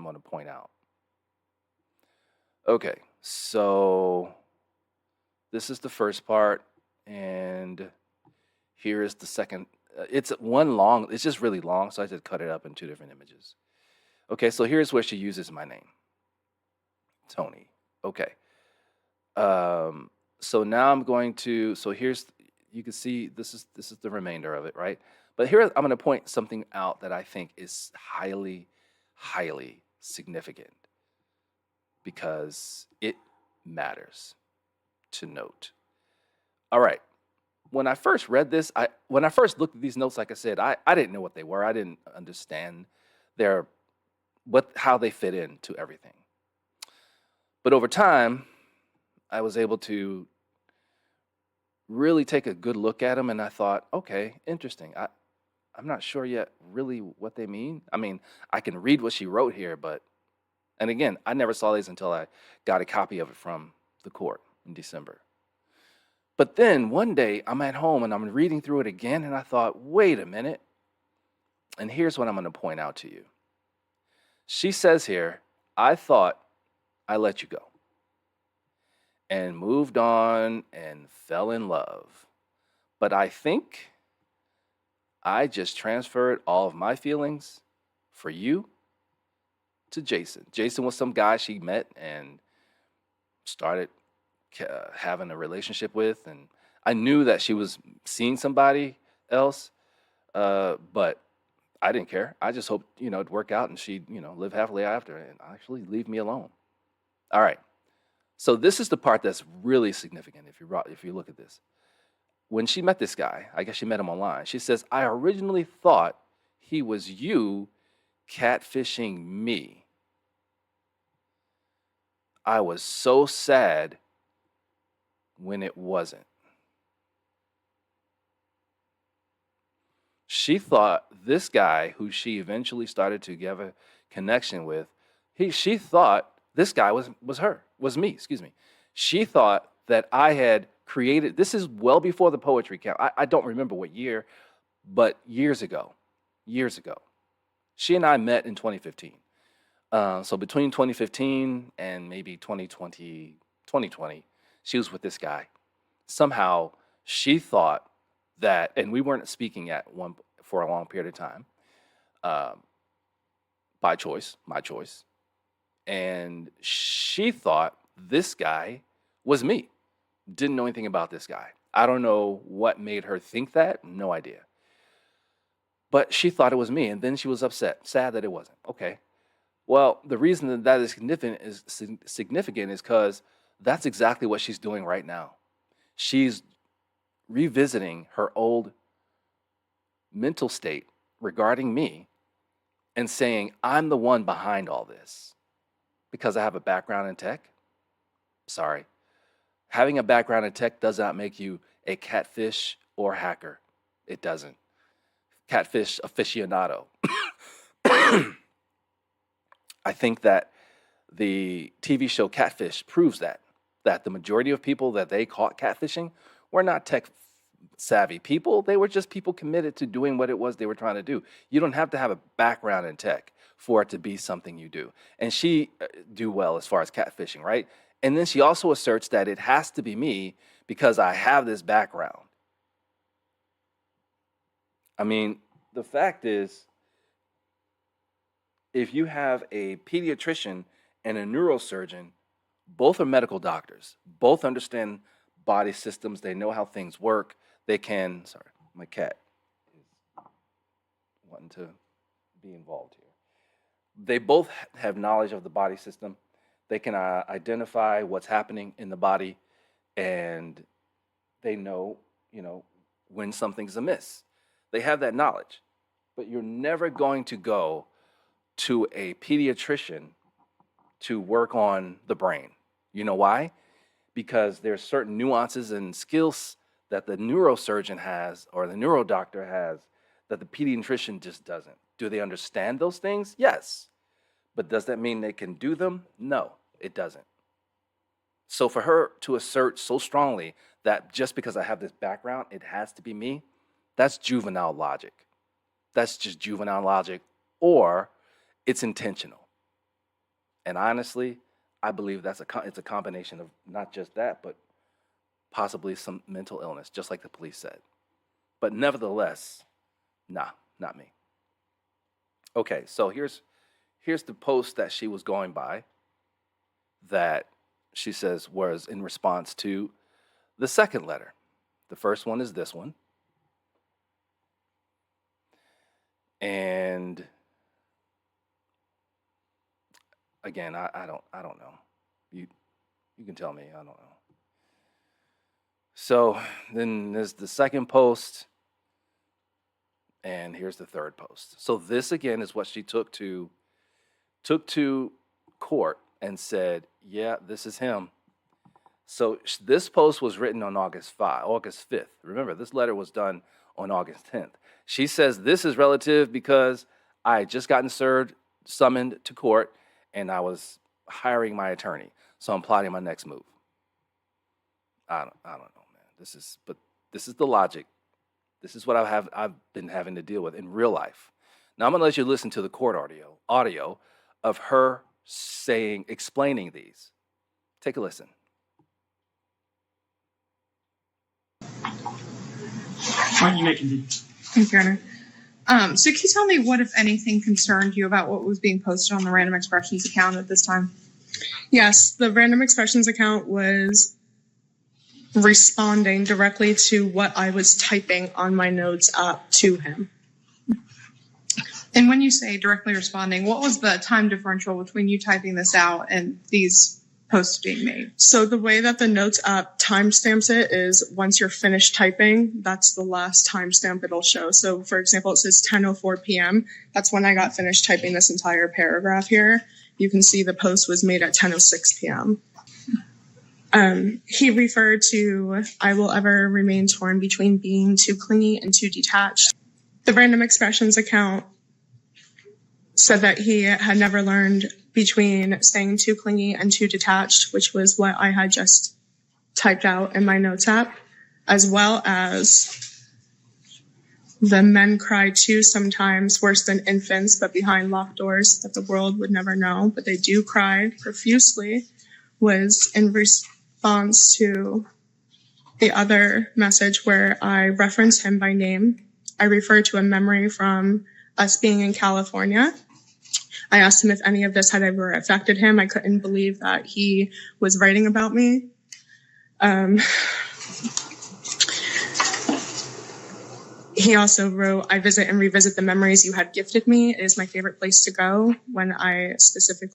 I'm going to point out. Okay, so this is the first part, and here is the second. It's just really long, so I just cut it up in two different images. Okay, so here's where she uses my name, Tony. Okay. Um, so now I'm going to, so here's, you can see this is the remainder of it, right? But here I'm going to point something out that I think is highly, highly significant because it matters to note. All right. When I first read this, when I first looked at these notes, like I said, I didn't know what they were. I didn't understand their how they fit into everything. But over time, I was able to really take a good look at them, and I thought, okay, interesting. I'm not sure yet really what they mean. I mean, I can read what she wrote here, but and again, I never saw these until I got a copy of it from the court in December. But then one day I'm at home and I'm reading through it again, and I thought, wait a minute. And here's what I'm going to point out to you. She says here, I thought I let you go and moved on and fell in love. But I think I just transferred all of my feelings for you to Jason. Jason was some guy she met and started having a relationship with. And I knew that she was seeing somebody else, but I didn't care. I just hoped, it'd work out and she'd, live happily after and actually leave me alone. All right. So this is the part that's really significant if you look at this. When she met this guy, I guess she met him online, she says, I originally thought he was you catfishing me. I was so sad when it wasn't. She thought this guy, who she eventually started to have a connection with, she thought this guy was me. She thought that I had created, this is well before the poetry camp. I don't remember what year, but years ago. She and I met in 2015. So between 2015 and maybe 2020, she was with this guy. Somehow she thought that, and we weren't speaking for a long period of time, my choice. And she thought this guy was me. Didn't know anything about this guy. I don't know what made her think that. No idea. But she thought it was me, and then she was upset, sad that it wasn't. Okay. Well, the reason that is significant is because that's exactly what she's doing right now. She's revisiting her old mental state regarding me and saying, I'm the one behind all this because I have a background in tech. Sorry. Having a background in tech does not make you a catfish or hacker. It doesn't. Catfish aficionado. I think that the TV show Catfish proves that the majority of people that they caught catfishing were not tech savvy people. They were just people committed to doing what it was they were trying to do. You don't have to have a background in tech for it to be something you do. And she do well as far as catfishing, right? And then she also asserts that it has to be me because I have this background. I mean, the fact is, if you have a pediatrician and a neurosurgeon, both are medical doctors. Both understand body systems. They know how things work. They can, sorry, my cat is wanting to be involved here. They both have knowledge of the body system. They can identify what's happening in the body, and they know, when something's amiss. They have that knowledge. But you're never going to go to a pediatrician to work on the brain. You know why? Because there's certain nuances and skills that the neurosurgeon has or the neurodoctor has that the pediatrician just doesn't. Do they understand those things? Yes. But does that mean they can do them? No, it doesn't. So for her to assert so strongly that just because I have this background, it has to be me, that's juvenile logic. That's just juvenile logic, or it's intentional. And honestly, I believe it's a combination of not just that, but possibly some mental illness, just like the police said. But nevertheless, nah, not me. Okay, so here's the post that she was going by that she says was in response to the second letter. The first one is this one. And again, I don't know. You can tell me, I don't know. So then there's the second post, and here's the third post. So this again is what she took to court and said, yeah, this is him. So this post was written on August 5th. Remember, this letter was done on August 10th. She says this is relative because I had just gotten summoned to court, and I was hiring my attorney. So I'm plotting my next move. I don't know, man. This is the logic. This is what I've been having to deal with in real life. Now I'm gonna let you listen to the court audio of her explaining these. Take a listen. Why don't you make it? Thank you, Your Honor. So can you tell me what, if anything, concerned you about what was being posted on the Random Expressions account at this time? Yes, the Random Expressions account was responding directly to what I was typing on my notes up to him. And when you say directly responding, what was the time differential between you typing this out and these posts being made? So the way that the notes app timestamps it is once you're finished typing, that's the last timestamp it'll show. So for example, it says 10:04 p.m. That's when I got finished typing this entire paragraph here. You can see the post was made at 10:06 p.m. He referred to, I will ever remain torn between being too clingy and too detached. The Random Expressions account said that he had never learned between staying too clingy and too detached, which was what I had just typed out in my notes app, as well as the men cry too sometimes, worse than infants, but behind locked doors that the world would never know, but they do cry profusely, was in response to the other message where I referenced him by name. I referred to a memory from us being in California. I asked him if any of this had ever affected him. I couldn't believe that he was writing about me. He also wrote, I visit and revisit the memories you had gifted me. It is my favorite place to go when I specifically